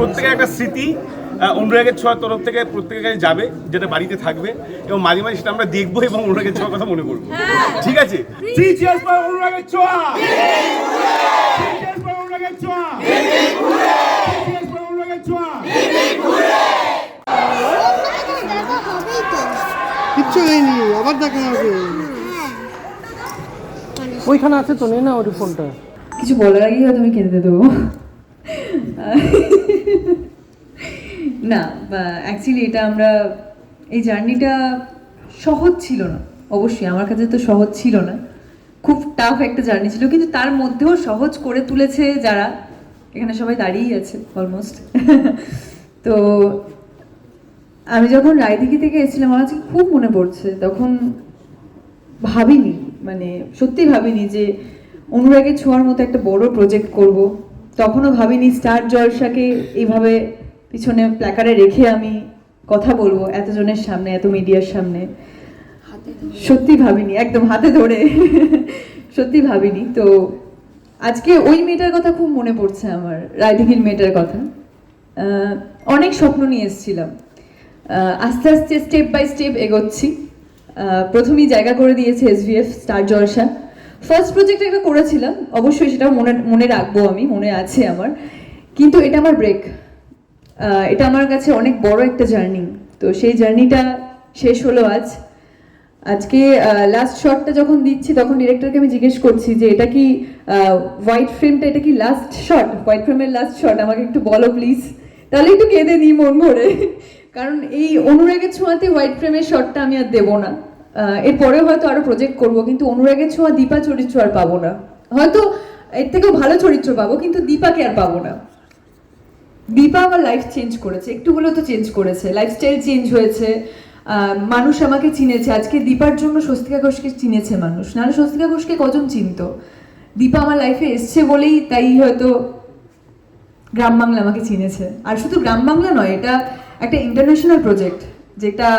প্রত্যেকের একটা স্মৃতি অনুরাগের ছোঁয়ার তরফ থেকে প্রত্যেকের কাছে যাবে, যেটা বাড়িতে থাকবে এবং মাঝে মাঝে সেটা আমরা দেখবো এবং অনুরাগের ছোঁয়ার কথা মনে করবো। ঠিক আছে, অনুরাগের ছোঁয়া, অনুরাগের ছোঁয়া, অনুরাগের ছোঁয়া। কিচ্ছু হয়নি, আবার দেখা হবে। ওইখানে আছে তো, নেই না ওর ফোনটা। কিছু বলার আগেই হয়তো আমি কেঁদে দেবো। না, অ্যাকচুয়ালি এটা আমরা এই জার্নিটা সহজ ছিল না, অবশ্যই আমার কাছে তো সহজ ছিল না, খুব টাফ একটা জার্নি ছিল, কিন্তু তার মধ্যেও সহজ করে তুলেছে যারা, এখানে সবাই দাঁড়িয়েই আছে অলমোস্ট। তো আমি যখন রায়দিঘি থেকে এসেছিলাম, আমার কাছে খুব মনে পড়ছে, তখন ভাবিনি, মানে সত্যি ভাবিনি যে অনুরাগের ছোঁয়ার মতো একটা বড় প্রজেক্ট করব। তখনও ভাবিনি স্টার জলসাকে এইভাবে পিছনে প্ল্যাকারে রেখে আমি কথা বলবো এতজনের সামনে, এত মিডিয়ার সামনে। সত্যি ভাবিনি, একদম হাতে ধরে। সত্যি ভাবিনি। তো আজকে ওই মেয়েটার কথা খুব মনে পড়ছে আমার, রায়দিঘির মেয়েটার কথা। অনেক স্বপ্ন নিয়ে এসেছিলাম, আস্তে আস্তে স্টেপ বাই স্টেপ এগোচ্ছি। প্রথমেই জায়গা করে দিয়েছে SVF স্টার জলসা। ফার্স্ট প্রজেক্ট একটা করেছিলাম, অবশ্যই সেটা মনে রাখবো, আমি মনে আছে আমার, কিন্তু এটা আমার ব্রেক। এটা আমার কাছে অনেক বড় একটা জার্নি। তো সেই জার্নিটা শেষ হলো আজকে লাস্ট শটটা যখন দিচ্ছি তখন ডিরেক্টরকে আমি জিজ্ঞেস করছি যে এটা কি হোয়াইট ফ্রেমটা, এটা কি লাস্ট শট, হোয়াইট ফ্রেমের লাস্ট শট, আমাকে একটু বলো প্লিজ, তাহলে একটু কেঁদে নিই মন ভরে। কারণ এই অনুরাগের ছোঁয়াতে হোয়াইট ফ্রেমের শটটা আমি আর দেবো না। এরপরে হয়তো আরো প্রজেক্ট করব, কিন্তু অনুরাগের ছোঁয়া দীপা চরিত্র আর পাবো না। হয়তো এর থেকেও ভালো চরিত্র পাবো, কিন্তু দীপাকে আর পাবো না। দীপা আমার লাইফ চেঞ্জ করেছে, একটু হলেও তো চেঞ্জ করেছে, লাইফস্টাইল চেঞ্জ হয়েছে, মানুষ আমাকে চিনেছে। আজকে দীপার জন্য স্বস্তিকা ঘোষকে চিনেছে মানুষ, নাহলে স্বস্তিকা ঘোষকে কজন চিনতো? দীপা আমার লাইফে এসছে বলেই তাই হয়তো গ্রাম বাংলা আমাকে চিনেছে। আর শুধু গ্রাম বাংলা নয়, এটা একটা ইন্টারন্যাশনাল প্রজেক্ট, যেটা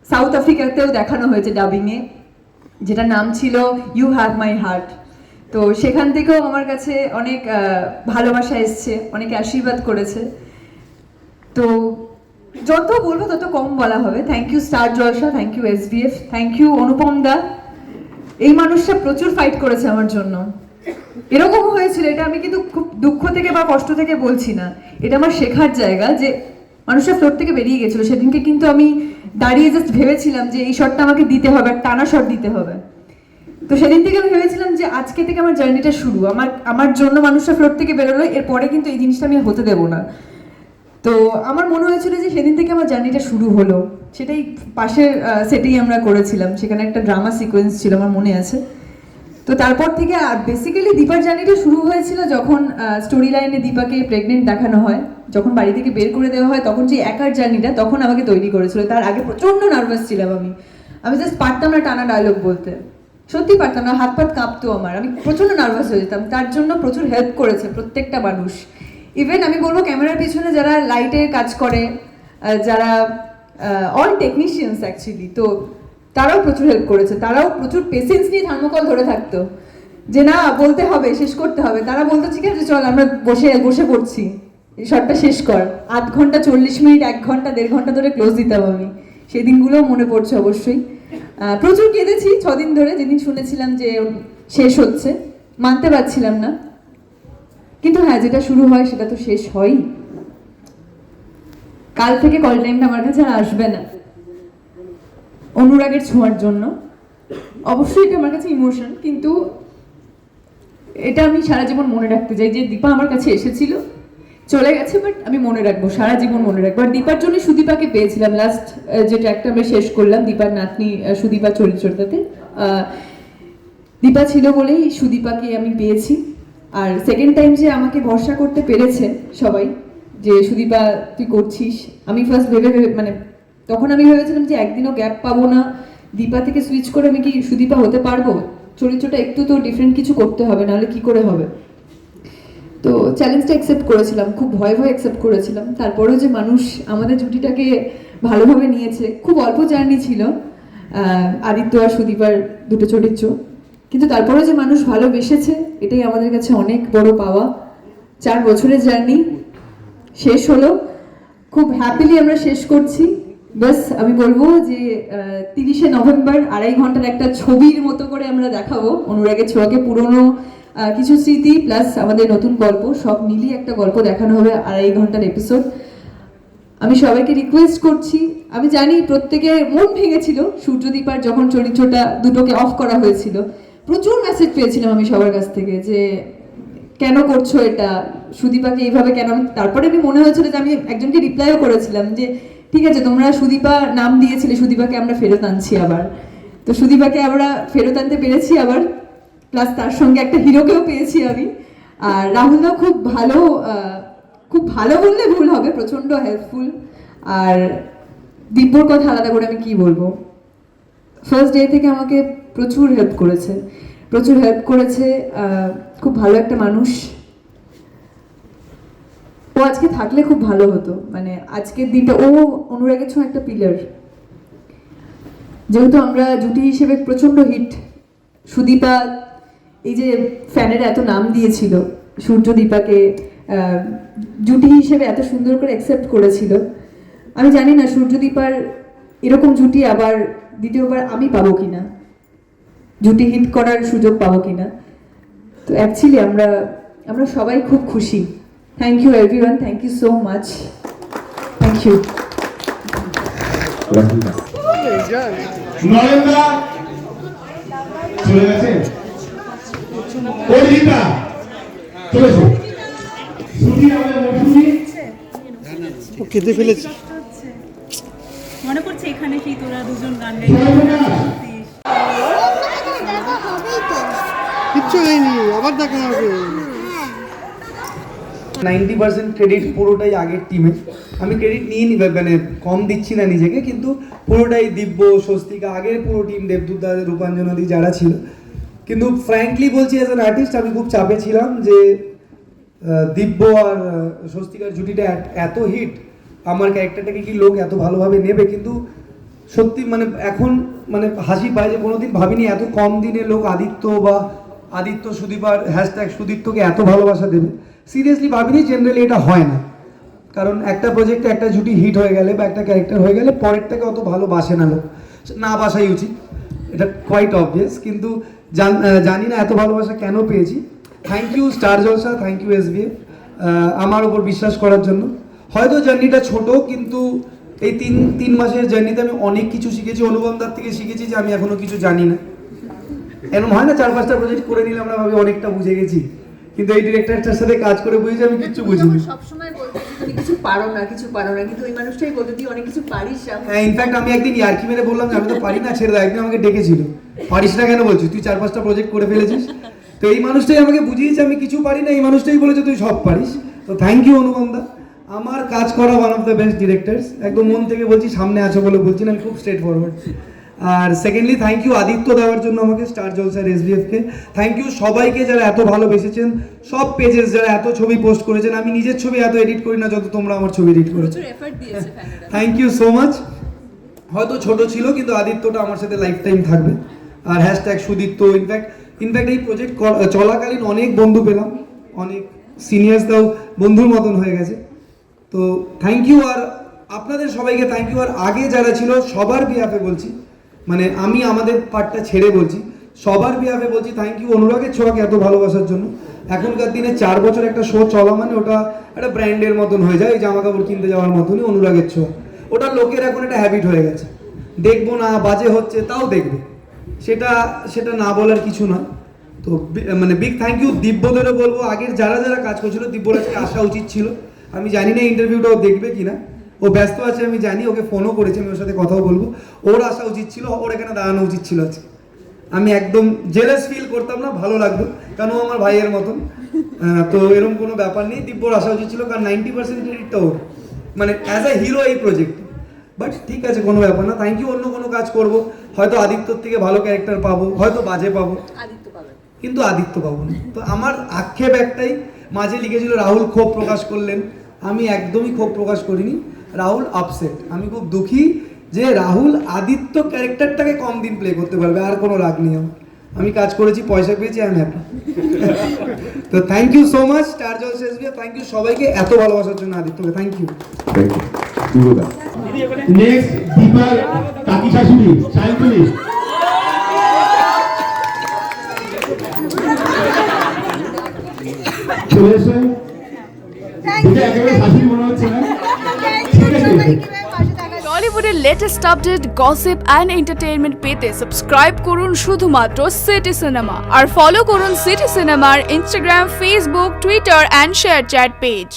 সাউথ আফ্রিকাতেও দেখানো হয়েছে ডাবিংয়ে, যেটা নাম ছিল ইউ হ্যাভ মাই হার্ট। তো সেখান থেকেও আমার কাছে অনেক ভালোবাসা এসছে, অনেকে আশীর্বাদ করেছে। তো যত বলবো তত কম বলা হবে। Thank you star Jalsha, thank you SVF, thank you Anupam দা। এই মানুষটা প্রচুর ফাইট করেছে আমার জন্য। এরকম হয়েছিল, এটা আমি কিন্তু খুব দুঃখ থেকে বা কষ্ট থেকে বলছি না, এটা আমার শেখার জায়গা, যে মানুষটা ফ্লোর থেকে বেরিয়ে গেছিল সেদিনকে, কিন্তু আমি দাঁড়িয়ে জাস্ট ভেবেছিলাম যে এই শটটা আমাকে দিতে হবে, টানা শট দিতে হবে। তো সেদিন থেকে আমি ভেবেছিলাম যে আজকে থেকে আমার জার্নিটা শুরু, আমার জন্য মানুষটা ফ্লোর থেকে বেরোলো, এরপরে কিন্তু এই জিনিসটা আমি হতে দেবো না। তো আমার মনে হয়েছিল যে সেদিন থেকে আমার জার্নিটা শুরু হলো, সেটাই পাশের সেটেই আমরা করেছিলাম, সেখানে একটা ড্রামা সিকোয়েন্স ছিল, আমার মনে আছে। তো তারপর থেকে বেসিক্যালি দীপার জার্নিটা শুরু হয়েছিল যখন স্টোরি লাইনে দীপাকে প্রেগনেন্ট দেখানো হয়, যখন বাড়ি থেকে বের করে দেওয়া হয়, তখন যে একার জার্নিটা তখন আমাকে তৈরি করেছিল। তার আগে প্রচন্ড নার্ভাস ছিলাম আমি জাস্ট পারতাম না টানা ডায়লগ বলতে, সত্যি পারতাম না, হাত পাত কাঁপতো আমার, আমি প্রচন্ড নার্ভাস হয়ে যেতাম। তার জন্য প্রচুর হেল্প করেছে প্রত্যেকটা মানুষ, ইভেন আমি বলবো ক্যামেরার পিছনে যারা লাইটে কাজ করে, যারা অল টেকনিশিয়ানস অ্যাকচুয়ালি, তো তারাও প্রচুর হেল্প করেছে, তারাও প্রচুর পেশেন্স নিয়ে থার্মোকল ধরে থাকতো, যে না বলতে হবে, শেষ করতে হবে। তারা বলতো ঠিক আছে চল আমরা বসে পড়ছি, এই শটটা শেষ কর। 8 ঘন্টা 40 মিনিট, 1 ঘন্টা 1.5 ঘন্টা ধরে ক্লোজ দিতাম আমি, সেই দিনগুলোও মনে পড়ছে অবশ্যই। প্রচুর কেঁদেছি 6 দিন ধরে, যেদিন শুনেছিলাম যে শেষ হচ্ছে মানতে পারছিলাম না, কিন্তু হ্যাঁ যেটা শুরু হয় সেটা তো শেষ হয়ই। কাল থেকে কল টাইমটা আমার কাছে আর আসবে না অনুরাগের ছোঁয়ার জন্য। অবশ্যই এটা আমার কাছে ইমোশন, কিন্তু এটা আমি সারা জীবন মনে রাখতে চাই যে দীপা আমার কাছে এসেছিল, চলে গেছে, বাট আমি মনে রাখবো, সারা জীবন মনে রাখবো। আর দীপার জন্য সুদীপাকে পেয়েছিলাম লাস্ট, যে ট্র্যাকটা আমরা শেষ করলাম দীপার নাতনি সুদীপা চরিত্রটাতে। দীপা ছিল বলেই সুদীপাকে আমি পেয়েছি। আর সেকেন্ড টাইম যে আমাকে ভরসা করতে পেরেছে সবাই, যে সুদীপা তুই করছিস, আমি ফার্স্ট মানে তখন আমি ভেবেছিলাম যে একদিনও গ্যাপ পাবো না, দীপা থেকে সুইচ করে আমি কি সুদীপা হতে পারবো, চরিত্রটা একটু তো ডিফারেন্ট কিছু করতে হবে, নাহলে কি করে হবে। তো চ্যালেঞ্জটা অ্যাকসেপ্ট করেছিলাম, খুব ভয় অ্যাকসেপ্ট করেছিলাম। তারপরেও যে মানুষ আমাদের জুটিটাকে ভালোভাবে নিয়েছে, খুব অল্প জার্নি ছিল আদিত্য আর সুদীপার দুটো চরিত্র, কিন্তু তারপরেও যে মানুষ ভালোবেসেছে, এটাই আমাদের কাছে অনেক বড় পাওয়া। 4 বছরের জার্নি শেষ হলো, খুব হ্যাপিলি আমরা শেষ করছি। বাস আমি বলবো যে 30শে নভেম্বর 2.5 ঘন্টার একটা ছবির মতো করে আমরা দেখাবো অনুরাগের ছোঁয়াকে। পুরনো কিছু স্মৃতি প্লাস আমাদের নতুন গল্প সব মিলিয়ে একটা গল্প দেখানো হবে 2.5 ঘন্টার এপিসোড। আমি সবাইকে রিকোয়েস্ট করছি, আমি জানি প্রত্যেকের মন ভেঙেছিল সূর্যদীপার যখন চরিত্রটা দুটোকে অফ করা হয়েছিল। প্রচুর মেসেজ পেয়েছিলাম আমি সবার কাছ থেকে যে কেন করছো এটা, সুদীপাকে এইভাবে কেন। তারপরে আমি মনে হয়েছিল যে আমি একজনকে রিপ্লাইও করেছিলাম যে ঠিক আছে তোমরা সুদীপা নাম দিয়েছিলে, সুদীপাকে আমরা ফেরত আনছি আবার। তো সুদীপাকে আমরা ফেরত আনতে পেরেছি আবার, প্লাস তার সঙ্গে একটা হিরোকেও পেয়েছি আমি। আর রাহুলও খুব ভালো বললে ভুল হবে, প্রচণ্ড হেল্পফুল। আর দিব্যর কথা আলাদা করে আমি কি বলবো, ফার্স্ট ডে থেকে আমাকে প্রচুর হেল্প করেছে। খুব ভালো একটা মানুষ। ও আজকে থাকলে খুব ভালো হতো, মানে আজকের দিনটা ও অনুরাগের ছোঁয়া একটা পিলার। যেহেতু আমরা জুটি হিসেবে প্রচণ্ড হিট, সুদীপা এই যে ফ্যানের এত নাম দিয়েছিল, সূর্যদীপাকে জুটি হিসেবে এত সুন্দর করে অ্যাকসেপ্ট করেছিল। আমি জানি না সূর্যদীপার এরকম জুটি আবার দ্বিতীয়বার আমি পাবো কিনা, জুটি হিট করার সুযোগ পাবো কিনা। তো অ্যাকচুয়ালি আমরা সবাই খুব খুশি। Thank you everyone, thank you so much, thank you. Narendra চলে গেছে, অর্জিতা চলেছে, শ্রুতি আমাদের মৌসুমী ও কেঁদে ফেলেছে। মনে করছে এখানে সেই তোরা দুজন গান কিচ্ছু হয়নি, আবার দেখা হবে। 90% ক্রেডিট পুরোটাই আগের টিমে। আমি ক্রেডিট নিয়ে নিবে মানে কম দিচ্ছি না নিজেকে, কিন্তু পুরোটাই দিব্য, স্বস্তিকা, আগের পুরো টিম, দেবদূত দা, রূপাঞ্জনাদি যারা ছিল। কিন্তু ফ্র্যাঙ্কলি বলছি অ্যাজ অ্যান আর্টিস্ট আমি খুব চাপে ছিলাম যে দিব্য আর স্বস্তিকার জুটিটা এত হিট, আমার ক্যারেক্টারটাকে কি লোক এত ভালোভাবে নেবে। কিন্তু সত্যি মানে এখন মানে হাসি পায় যে কোনোদিন ভাবিনি এত কম দিনে লোক আদিত্য সুদীপার হ্যাশট্যাগ সুদীপ্তকে এত ভালোবাসা দেবে। সিরিয়াসলি ভাবিনি, জেনারেলি এটা হয় না। কারণ একটা প্রজেক্টে একটা জুটি হিট হয়ে গেলে বা একটা ক্যারেক্টার হয়ে গেলে পরেরটাকে অত ভালোবাসে না লোক, না বাসাই উচিত, এটা কোয়াইট অবভিয়াস। কিন্তু জানি না এত ভালোবাসা কেন পেয়েছি। Thank you star Jalsha, thank you SBF আমার ওপর বিশ্বাস করার জন্য। হয়তো জার্নিটা ছোট, কিন্তু এই তিন মাসের জার্নিতে আমি অনেক কিছু শিখেছি। অনুপমদার থেকে শিখেছি যে আমি এখনো কিছু জানি না। এরকম হয় না 4-5টা প্রজেক্ট করে নিলে আমরা ভাবি অনেকটা বুঝে গেছি, কিন্তু এই ডিরেক্টরটার সাথে কাজ করে বুঝেছি আমি কিচ্ছু বুঝিনি। সবসময় বলতে তুমি কিছু পারো না, কিন্তু ওই মানুষটাই বলতে তুই অনেক কিছু পারিস। হ্যাঁ, ইনফ্যাক্ট আমি একদিন ইয়ার্কি মেরে বললাম যে আমি তো পারি না, ছেড়ে দাও। একদিন আমাকে ডেকেছিল, পারিস না কেন বলছিস, তুই 4-5টা প্রজেক্ট করে ফেলেছিস। তো এই মানুষটাই আমাকে বুঝিয়েছে আমি কিছু পারি না, এই মানুষটাই বলেছে তুই সব পারিস। তো থ্যাংক ইউ অনুপমদা, আমার কাজ করা one of the best directors. একদম মন থেকে বলছি, সামনে আছো বলে বলছি না, আমি খুব স্ট্রেট ফরওয়ার্ড। আর সেকেন্ডলি থ্যাংক ইউ আদিত্য দেওয়ার জন্য আমাকে, স্টার জলসার SBFকে। থ্যাংক ইউ সবাইকে যারা এত ভালোবেসেছেন, সব পেজেস যারা এত ছবি পোস্ট করেছেন। আমি নিজের ছবি এত এডিট করি না যত তোমরা আমার ছবি এডিট করেছো। Thank you so much. হয়তো ছোট ছিল, কিন্তু আদিত্যটা আমার সাথে লাইফ টাইম থাকবে। আর হ্যাশট্যাগ সুদীপ্ত। ইনফ্যাক্ট এই প্রজেক্ট চলাকালীন অনেক বন্ধু পেলাম, অনেক সিনিয়র্সরাও বন্ধুর মতন হয়ে গেছে। তো থ্যাংক ইউ। আর আপনাদের সবাইকে থ্যাংক ইউ। আর আগে যারা ছিল সবার বিহাফে বলছি, মানে আমি আমাদের পার্টটা ছেড়ে বলছি, সবার বিহাফে বলছি থ্যাংক ইউ অনুরাগের ছোঁয়াকে এত ভালোবাসার জন্য। এখনকার দিনে 4 বছর একটা শো চলা মানে ওটা একটা ব্র্যান্ডের মতন হয়ে যায়, এই জামা কাপড় কিনতে যাওয়ার মতনই অনুরাগের ছোঁয়া। ওটা লোকের এখন একটা হ্যাবিট হয়ে গেছে, দেখবো না, বাজে হচ্ছে তাও দেখবে, সেটা না বলার কিছু না। তো মানে বিগ থ্যাংক ইউ দিব্যদেরও বলবো। আগের যারা কাজ করছিল, দিব্যর আজকে আসা উচিত ছিল। আমি জানি না ইন্টারভিউটাও দেখবে কিনা, ও ব্যস্ত আছে আমি জানি, ওকে ফোনও করেছি, আমি ওর সাথে কথাও বলবো। ওর আসা উচিত ছিল, ওর এখানে দাঁড়ানো উচিত ছিল আজকে। আমি একদম জেলাস ফিল করতাম না, ভালো লাগতো, কারণ ও আমার ভাইয়ের মতন। তো এরকম কোনো ব্যাপার নেই, দিব্যর আসা উচিত ছিল, কারণ 90% ক্রেডিটটা ওর, মানে অ্যাজ এ হিরো এই প্রজেক্ট। বাট ঠিক আছে, কোনো ব্যাপার না। Thank you. অন্য কোনো কাজ করব, হয়তো আদিত্যর থেকে ভালো ক্যারেক্টার পাবো, হয়তো বাজে পাবো, কিন্তু আদিত্য পাবো না। তো আমার আক্ষেপ একটাই, মাঝে লিখেছিল রাহুল ক্ষোভ প্রকাশ করলেন, আমি একদমই ক্ষোভ প্রকাশ করিনি। রাহুল আপসেট, আমি খুব দুঃখী যে রাহুল আদিত্য ক্যারেক্টারটাকে কম দিন প্লে করতে পারবে, আর কোনো রাগ নেই আমার। আমি কাজ করেছি, পয়সা পেয়েছি, আই এম হ্যাপি। তো thank you so much star Jalsha SBF, thank you সবাইকে এত ভালোবাসার জন্য আদিত্যকে, থ্যাংক ইউ। নেক্সট দীপার কাকি শাশুড়ি সায়ন্তনী। চলে এসো, এটা একেবারে শাশুড়ি মনে হচ্ছে না, ঠিক আছে। টলিউডের latest update, gossip and entertainment পেতে সাবস্ক্রাইব করুন শুধুমাত্র সিটি সিনেমা আর ফলো করুন সিটি সিনেমার Instagram, Facebook, Twitter and ShareChat page.